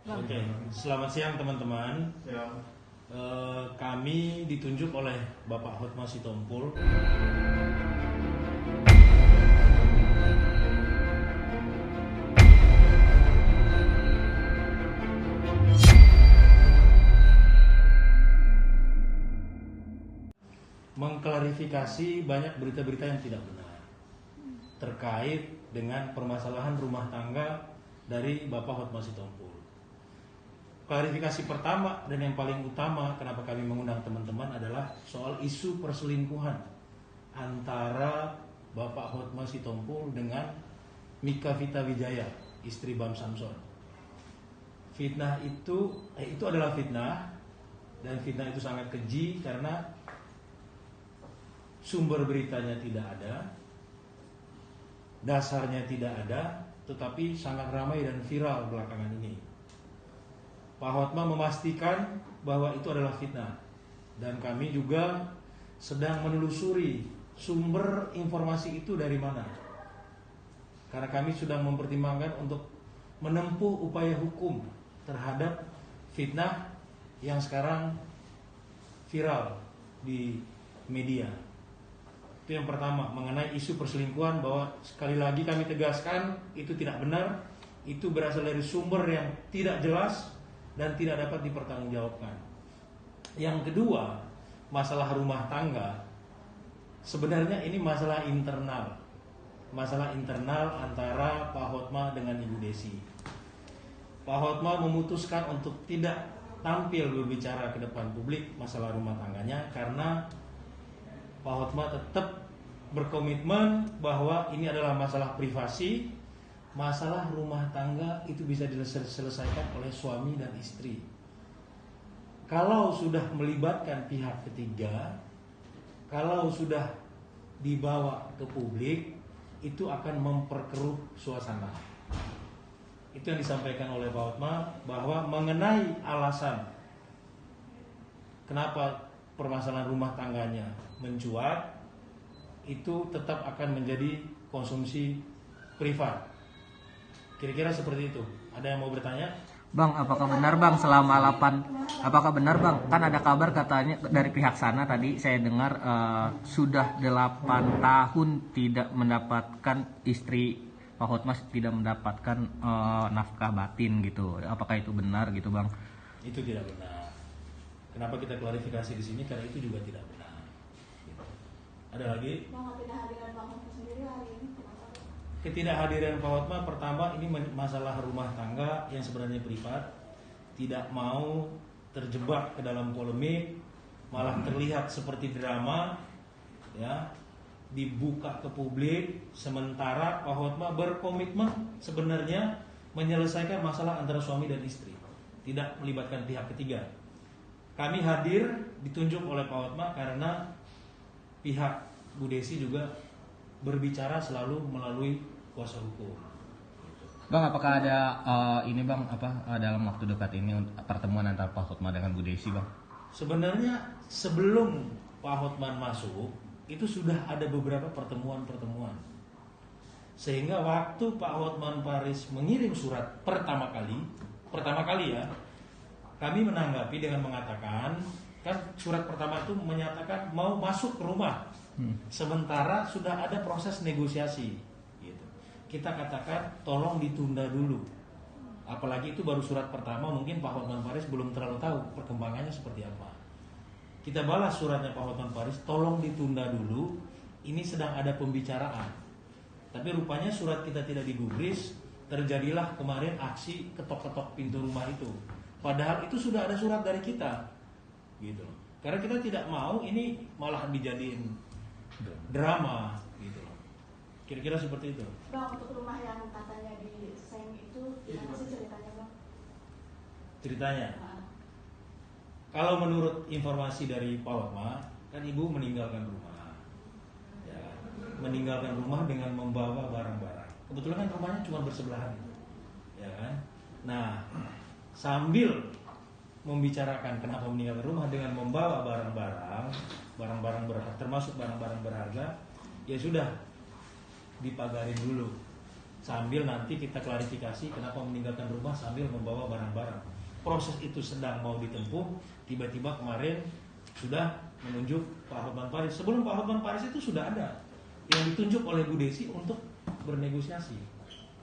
Oke, selamat siang teman-teman. Kami ditunjuk oleh Bapak Hotma Sitompul mengklarifikasi banyak berita-berita yang tidak benar terkait dengan permasalahan rumah tangga dari Bapak Hotma Sitompul. Klarifikasi pertama dan yang paling utama kenapa kami mengundang teman-teman adalah soal isu perselingkuhan antara Bapak Hotma Sitompul dengan Mika Vita Wijaya, istri Bam Samson. Fitnah itu adalah fitnah, dan fitnah itu sangat keji karena sumber beritanya tidak ada, dasarnya tidak ada, tetapi sangat ramai dan viral belakangan ini. Pak Hotma memastikan bahwa itu adalah fitnah, dan kami juga sedang menelusuri sumber informasi itu dari mana, karena kami sudah mempertimbangkan untuk menempuh upaya hukum terhadap fitnah yang sekarang viral di media. Itu yang pertama, mengenai isu perselingkuhan, bahwa sekali lagi kami tegaskan itu tidak benar, itu berasal dari sumber yang tidak jelas dan tidak dapat dipertanggungjawabkan. Yang kedua, masalah rumah tangga, sebenarnya ini masalah internal antara Pak Hotma dengan Ibu Desi. Pak Hotma memutuskan untuk tidak tampil berbicara ke depan publik masalah rumah tangganya karena Pak Hotma tetap berkomitmen bahwa ini adalah masalah privasi. Masalah rumah tangga itu bisa diselesaikan oleh suami dan istri. Kalau sudah melibatkan pihak ketiga, kalau sudah dibawa ke publik, itu akan memperkeruh suasana. Itu yang disampaikan oleh Pak Hotma, bahwa mengenai alasan kenapa permasalahan rumah tangganya mencuat, itu tetap akan menjadi konsumsi privat. Kira-kira seperti itu. Ada yang mau bertanya? Bang, apakah benar Bang apakah benar Bang, kan ada kabar katanya dari pihak sana tadi saya dengar sudah 8 tahun tidak mendapatkan, istri Pak Hotma tidak mendapatkan nafkah batin gitu. Apakah itu benar gitu Bang? Itu tidak benar. Kenapa kita klarifikasi di sini? Karena itu juga tidak benar. Gitu. Ada lagi? Bang, ketidakhadiran Pak Hotma sendiri hari ini kenapa? Ketidakhadiran Pak Hotma, pertama ini masalah rumah tangga yang sebenarnya privat, tidak mau terjebak ke dalam polemik, malah terlihat seperti drama, ya, dibuka ke publik. Sementara Pak Hotma berkomitmen sebenarnya menyelesaikan masalah antara suami dan istri, tidak melibatkan pihak ketiga. Kami hadir ditunjuk oleh Pak Hotma karena pihak Bu Desi juga berbicara selalu melalui kuasa hukum. Bang, apakah ada ini Bang, dalam waktu dekat ini pertemuan antara Pak Hotma dengan Bu Desi Bang? Sebenarnya sebelum Pak Hotman masuk, itu sudah ada beberapa pertemuan. Sehingga waktu Pak Hotman Paris mengirim surat pertama kali ya, kami menanggapi dengan mengatakan, kan surat pertama itu menyatakan mau masuk ke rumah. Sementara sudah ada proses negosiasi gitu. Kita katakan tolong ditunda dulu. Apalagi itu baru surat pertama, mungkin Pak Hotman Paris belum terlalu tahu perkembangannya seperti apa. Kita balas suratnya Pak Hotman Paris, tolong ditunda dulu, ini sedang ada pembicaraan. Tapi rupanya surat kita tidak digubris, terjadilah kemarin aksi ketok-ketok pintu rumah itu. Padahal itu sudah ada surat dari kita gitu. Karena kita tidak mau ini malah dijadiin drama gitu. Kira-kira seperti itu. Bang, untuk rumah yang katanya di Seng itu gimana sih ceritanya Bang? Ceritanya, kalau menurut informasi dari Pak Hotma, kan ibu meninggalkan rumah, ya, meninggalkan rumah dengan membawa barang-barang. Kebetulan kan rumahnya cuma bersebelahan, ya kan. Nah, sambil membicarakan kenapa meninggalkan rumah dengan membawa barang-barang berharga, termasuk barang-barang berharga, ya sudah dipagarin dulu sambil nanti kita klarifikasi kenapa meninggalkan rumah sambil membawa barang-barang. Proses itu sedang mau ditempuh, tiba-tiba kemarin sudah menunjuk Pak Hotman Paris. Sebelum Pak Hotman Paris itu sudah ada yang ditunjuk oleh Bu Desi untuk bernegosiasi.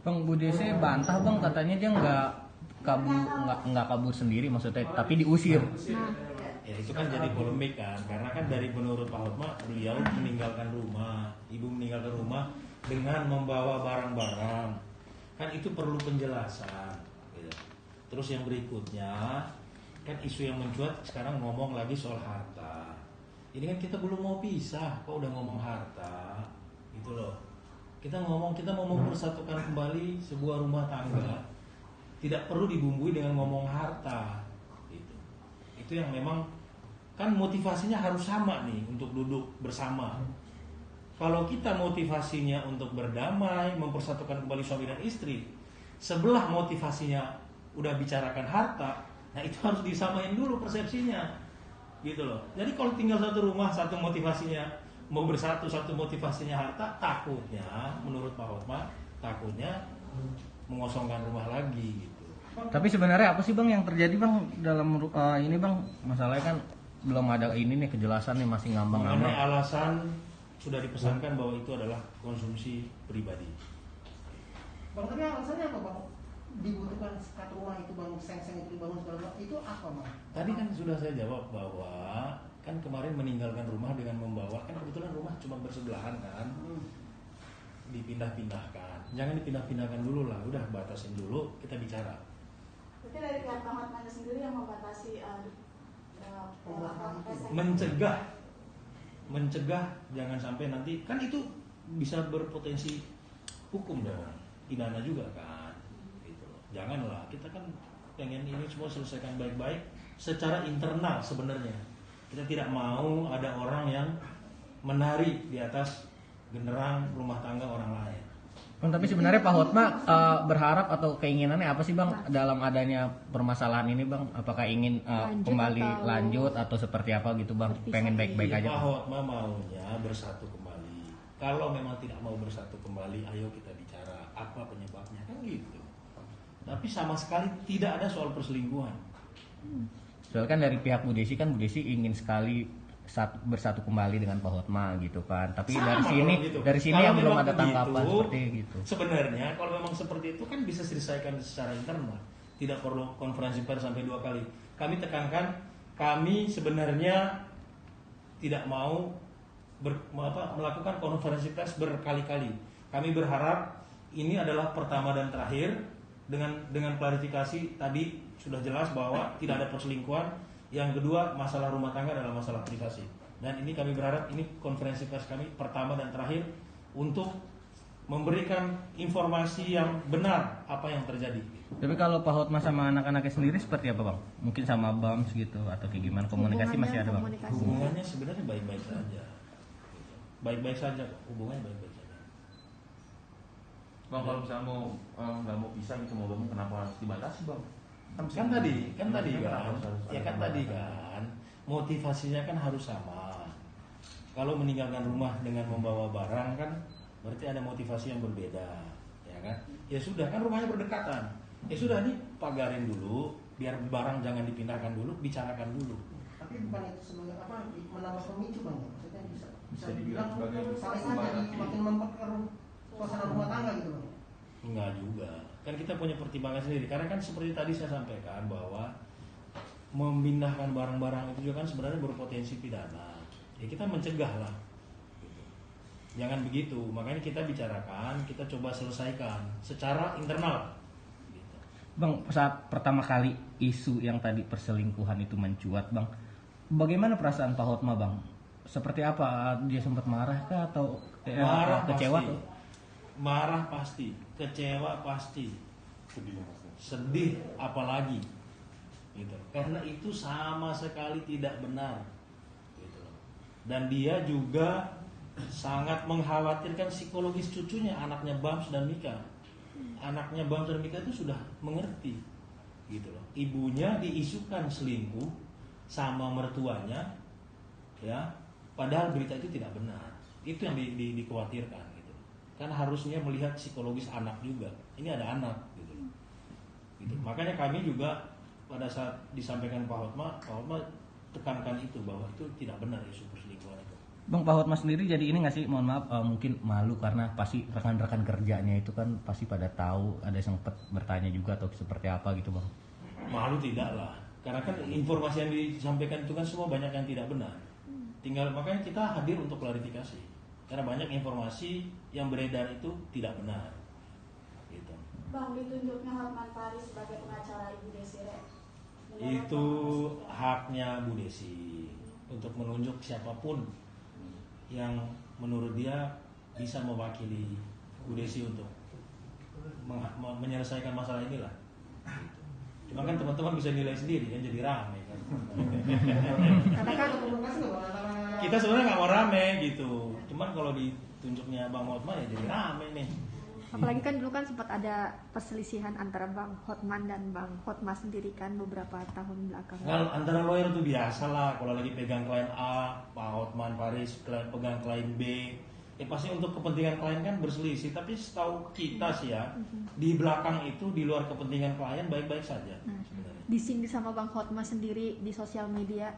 Bang, Bu Desi bantah bang, katanya dia nggak kabur sendiri maksudnya, tapi diusir. Ya itu kan jadi polemik kan, karena kan dari menurut Pak Hotma beliau meninggalkan rumah, ibu meninggalkan rumah dengan membawa barang-barang, kan itu perlu penjelasan. Gitu. Terus yang berikutnya kan isu yang mencuat sekarang ngomong lagi soal harta. Ini kan kita belum mau pisah, kok udah ngomong harta, gitu loh. Kita mau mempersatukan kembali sebuah rumah tangga, tidak perlu dibumbui dengan ngomong harta. Itu yang memang kan motivasinya harus sama nih untuk duduk bersama. Kalau kita motivasinya untuk berdamai, mempersatukan kembali suami dan istri, sebelah motivasinya udah bicarakan harta, nah itu harus disamain dulu persepsinya, gitu loh. Jadi kalau tinggal satu rumah, satu motivasinya mau bersatu, satu motivasinya harta, takutnya menurut Pak Hotma, takutnya mengosongkan rumah lagi gitu. Tapi sebenarnya apa sih bang yang terjadi bang dalam ini bang, masalahnya kan belum ada ini nih kejelasan nih, masih ngambang-ngambang. Mengenai alasan sudah dipesankan bahwa itu adalah konsumsi pribadi. Bang, tapi alasannya apa bang? Dibutuhkan sekat rumah itu bang, seng-seng itu dibangun segala macam, itu apa bang? Tadi kan sudah saya jawab bahwa kan kemarin meninggalkan rumah dengan membawa, kan kebetulan rumah cuma bersebelahan kan, dipindah-pindahkan. Jangan dipindah-pindahkan dulu lah, udah batasin dulu, kita bicara. Berarti dari pihak Pak Hotman sendiri yang membatasi mencegah jangan sampai nanti kan itu bisa berpotensi hukum dong, pidana juga kan, gitu loh. Janganlah, kita kan pengen ini semua selesaikan baik-baik secara internal sebenarnya. Kita tidak mau ada orang yang menari di atas genderang rumah tangga orang lain. Bang, tapi sebenarnya Pak Hotma berharap atau keinginannya apa sih bang dalam adanya permasalahan ini bang? Apakah ingin kembali lanjut atau seperti apa gitu bang? Pengen baik-baik aja. Pak Hotma maunya bersatu kembali. Kalau memang tidak mau bersatu kembali, ayo kita bicara apa penyebabnya kan gitu. Tapi sama sekali tidak ada soal perselingkuhan. Soalnya kan dari pihak Bu Desi kan Bu Desi ingin sekali bersatu kembali dengan Pak Hotma gitu kan. Tapi Sama dari sini yang belum ada tanggapan seperti gitu. Sebenarnya kalau memang seperti itu kan bisa diselesaikan secara internal. Tidak perlu konferensi pers sampai 2 kali. Kami tekankan, kami sebenarnya tidak mau melakukan konferensi pers berkali-kali. Kami berharap ini adalah pertama dan terakhir dengan klarifikasi tadi sudah jelas bahwa tidak ada perselingkuhan. Yang kedua, masalah rumah tangga adalah masalah privasi. Dan ini kami berharap ini konferensi pers kami pertama dan terakhir untuk memberikan informasi yang benar apa yang terjadi. Tapi kalau Pak Hotma sama anak-anaknya sendiri seperti apa bang? Mungkin sama BAMS gitu atau kayak gimana? Komunikasi masih ada bang? Hubungannya sebenarnya baik-baik saja. Baik-baik saja, hubungannya baik-baik saja. Bang, kalau misalnya mau nggak mau pisah gitu mau bangun, kenapa harus dibatasi bang? Kan tadi kan motivasinya kan harus sama. Kalau meninggalkan rumah dengan membawa barang kan berarti ada motivasi yang berbeda, ya kan? Ya sudah, kan rumahnya berdekatan. Ya sudah nih, pagarin dulu biar barang jangan dipindahkan dulu, bicarakan dulu. Tapi bukan itu sebagai apa menambah pemicu bang? Maksudnya bisa dibilang sebagai saling saja makin memperkeruh suasana rumah tangga gitu bang? Enggak juga. Kan kita punya pertimbangan sendiri. Karena kan seperti tadi saya sampaikan bahwa memindahkan barang-barang itu juga kan sebenarnya berpotensi pidana. Ya kita mencegah lah. Gitu. Jangan begitu. Makanya kita bicarakan, kita coba selesaikan secara internal. Gitu. Bang, saat pertama kali isu yang tadi perselingkuhan itu mencuat bang, bagaimana perasaan Pak Hotma bang? Seperti apa? Dia sempat marah kah atau kecewa? Marah pasti, kecewa pasti, sedih apalagi, gitu. Karena itu sama sekali tidak benar, gitu. Dan dia juga sangat mengkhawatirkan psikologis cucunya, anaknya Bams dan Mika. Anaknya Bams dan Mika itu sudah mengerti, gitu loh. Ibunya diisukan selingkuh sama mertuanya, ya. Padahal berita itu tidak benar. Itu yang dikhawatirkan. kan harusnya melihat psikologis anak juga. Ini ada anak gitu. Gitu. Makanya kami juga pada saat disampaikan Pak Hotma tekankan itu bahwa itu tidak benar isu perselingkuhan itu. Bang, Pak Hotma sendiri jadi ini nggak sih, mohon maaf, mungkin malu karena pasti rekan-rekan kerjanya itu kan pasti pada tahu, ada yang sempat bertanya juga atau seperti apa gitu Bang? Malu tidak lah, karena kan informasi yang disampaikan itu kan semua banyak yang tidak benar. Tinggal makanya kita hadir untuk klarifikasi, karena banyak informasi yang beredar itu tidak benar. Gitu. Bang, ditunjuknya Hotman Paris sebagai pengacara Ibu Desire. Itu haknya Bu Desi untuk menunjuk siapapun yang menurut dia bisa mewakili Bu Desi untuk menyelesaikan masalah inilah. Cuma kan teman-teman bisa nilai sendiri kan, jadi ramai kan. Karena kan komunikasi nggak Bang antara Kita sebenarnya nggak mau rame gitu. Cuman kalau ditunjuknya Bang Hotman ya jadi rame nih. Apalagi kan dulu kan sempat ada perselisihan antara Bang Hotman dan Bang Hotma sendiri kan beberapa tahun belakangan. Well, antara lawyer itu biasa lah. Kalau lagi pegang klien A, Pak Hotman Paris pegang klien B, ya pasti untuk kepentingan klien kan berselisih. Tapi setahu kita sih ya, di belakang itu di luar kepentingan klien baik-baik saja sebenarnya. Disindir sama Bang Hotma sendiri di sosial media,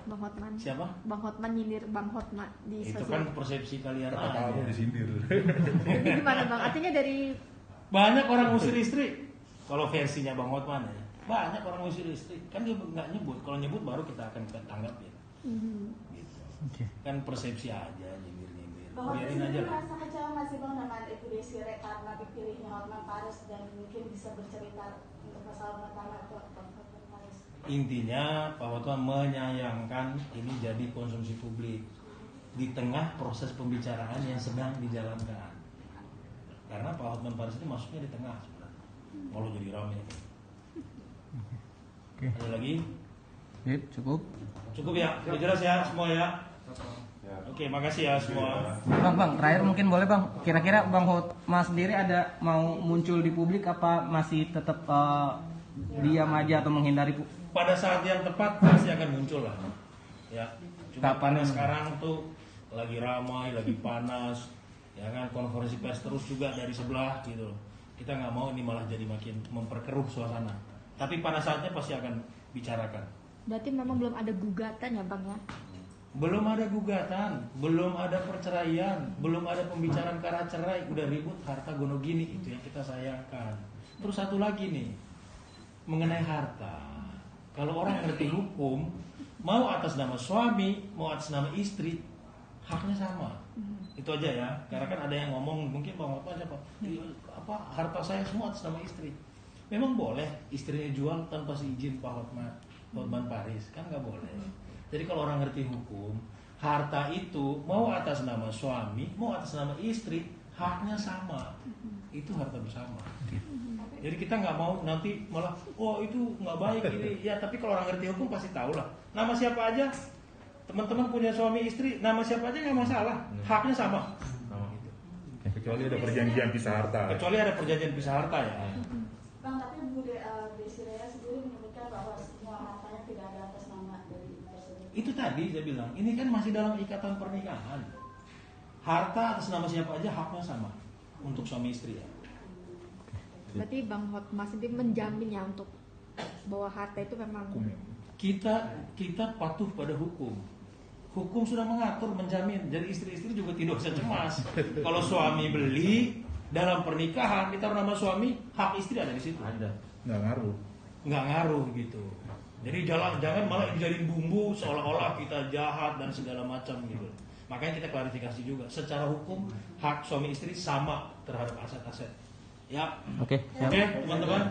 Bang Hotman. Siapa? Bang Hotman nyindir Bang Hotma di Itu sosial. kan persepsi kalian aja. Kamu disindir. Ini gimana Bang? Artinya dari Banyak orang usir istri. Kalau versinya Bang Hotman ya, banyak orang usir istri. Kan dia nggak nyebut. Kalau nyebut baru kita akan tanggapin. Gitu. Oke. Kan persepsi aja, nyindir-nyindir. Bang Hotman Biarin aja sendiri lah. merasa kecewa masih Bang dengan Ibu Desire karena dipilihnya Hotman Paris dan mungkin bisa bercerita untuk masalah pertama itu Bang Hotman Paris. Intinya Pak Hotman menyayangkan ini jadi konsumsi publik di tengah proses pembicaraan yang sedang dijalankan. Karena Pak Hotman Paris ini masuknya di tengah sebenarnya. Malu jadi ramai. Oke. Ada lagi? Sip, cukup. Cukup ya? Sudah jelas ya semua ya? Oke, makasih ya semua. Bang, terakhir mungkin boleh Bang, kira-kira Bang Hotma sendiri ada mau muncul di publik apa masih tetap diam aja atau menghindari Pada saat yang tepat pasti akan muncul lah. Ya. Cuma Kapan? karena sekarang tuh lagi ramai, lagi panas, ya kan konferensi pers terus juga dari sebelah gitu. Kita nggak mau ini malah jadi makin memperkeruh suasana. Tapi pada saatnya pasti akan bicarakan. berarti memang belum ada gugatan ya Bang ya? Belum ada gugatan, belum ada perceraian, belum ada pembicaraan ke arah cerai, udah ribut harta gono gini, itu yang kita sayangkan. Terus satu lagi nih, mengenai harta. Kalau orang ngerti hukum, mau atas nama suami, mau atas nama istri, haknya sama. Itu aja ya. Karena kan ada yang ngomong, mungkin Bang Hotman siapa? Apa harta saya semua atas nama istri. Memang boleh istrinya jual tanpa seizin Pak Hotman Paris, kan nggak boleh. Jadi kalau orang ngerti hukum, harta itu mau atas nama suami, mau atas nama istri, haknya sama. Itu harta bersama. Jadi kita nggak mau nanti malah, oh itu nggak baik ini. Ya tapi kalau orang ngerti hukum pasti tahu lah. Nama siapa aja, teman-teman punya suami istri, nama siapa aja nggak masalah, haknya sama. Gitu. Kecuali ada perjanjian pisah harta. Kecuali ada perjanjian pisah harta ya. Bang, tapi Bu Desire sendiri menyebutkan bahwa semua hartanya tidak ada atas nama dari tersebut. Itu tadi saya bilang, ini kan masih dalam ikatan pernikahan. Harta atas nama siapa aja haknya sama untuk suami istri ya. Berarti Bang Hotma sendiri menjamin ya untuk bahwa harta itu memang Kita patuh pada hukum. Hukum sudah mengatur, menjamin. Jadi istri-istri juga tidak usah cemas. Kalau suami beli dalam pernikahan, ditaruh nama suami, hak istri ada di situ. Ada. Nggak ngaruh. Nggak ngaruh gitu. Jadi jangan malah dijadiin bumbu seolah-olah kita jahat dan segala macam gitu. Makanya kita klarifikasi juga. Secara hukum hak suami istri sama terhadap aset-aset. Ya. Oke, siap. Oke, teman-teman.